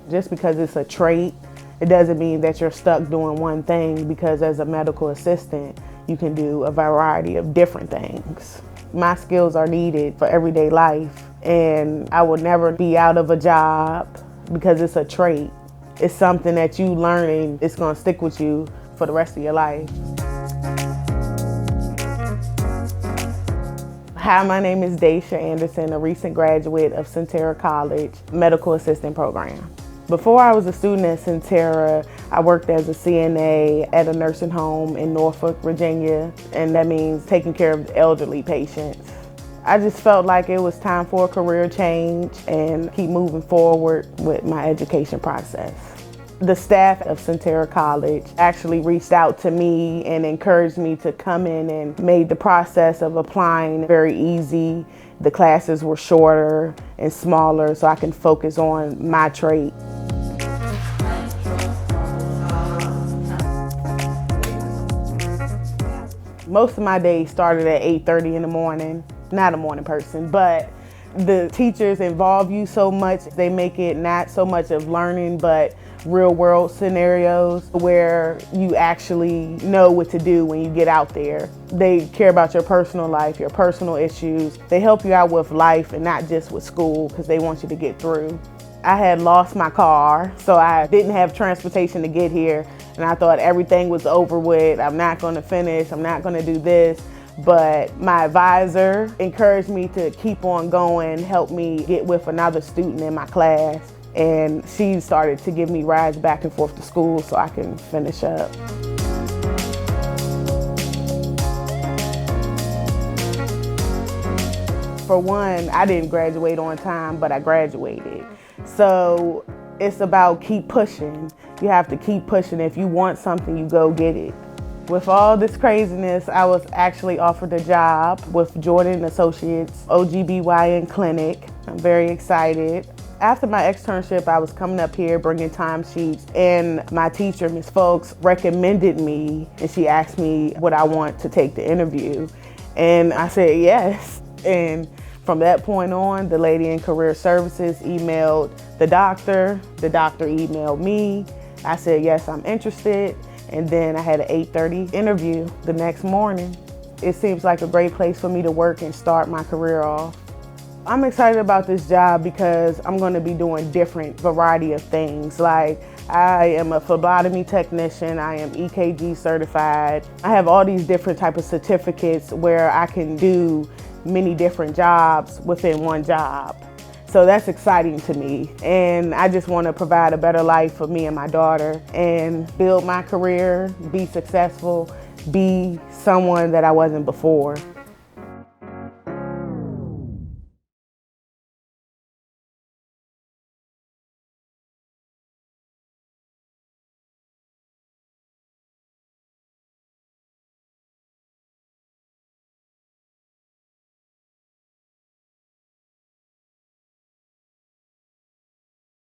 Just because it's a trait, it doesn't mean that you're stuck doing one thing, because as a medical assistant, you can do a variety of different things. My skills are needed for everyday life, and I will never be out of a job because it's a trait. It's something that you learning, it's gonna stick with you for the rest of your life. Hi, my name is Dasha Anderson, a recent graduate of Centura College Medical Assisting program. Before I was a student at Centura, I worked as a CNA at a nursing home in Norfolk, Virginia, and that means taking care of elderly patients. I just felt like it was time for a career change and keep moving forward with my education process. The staff of Centura College actually reached out to me and encouraged me to come in and made the process of applying very easy. The classes were shorter and smaller so I can focus on my trade. Most of my days started at 8:30 in the morning. Not a morning person, but the teachers involve you so much. They make it not so much of learning, but real world scenarios where you actually know what to do when you get out there. They care about your personal life, your personal issues. They help you out with life and not just with school, because they want you to get through. I had lost my car, so I didn't have transportation to get here, and I thought everything was over with. I'm not gonna finish, I'm not gonna do this. But my advisor encouraged me to keep on going, helped me get with another student in my class, and she started to give me rides back and forth to school so I can finish up. For one, I didn't graduate on time, but I graduated. So it's about keep pushing. You have to keep pushing. If you want something, you go get it. With all this craziness, I was actually offered a job with Jordan Associates OBGYN clinic. I'm very excited. After my externship, I was coming up here bringing timesheets, and my teacher, Ms. Folks, recommended me, and she asked me would I want to take the interview, and I said yes. And from that point on, the lady in career services emailed the doctor emailed me. I said yes, I'm interested. And then I had an 8:30 interview the next morning. It seems like a great place for me to work and start my career off. I'm excited about this job because I'm going to be doing different variety of things. Like, I am a phlebotomy technician, I am EKG certified. I have all these different type of certificates where I can do many different jobs within one job. So that's exciting to me, and I just want to provide a better life for me and my daughter and build my career, be successful, be someone that I wasn't before.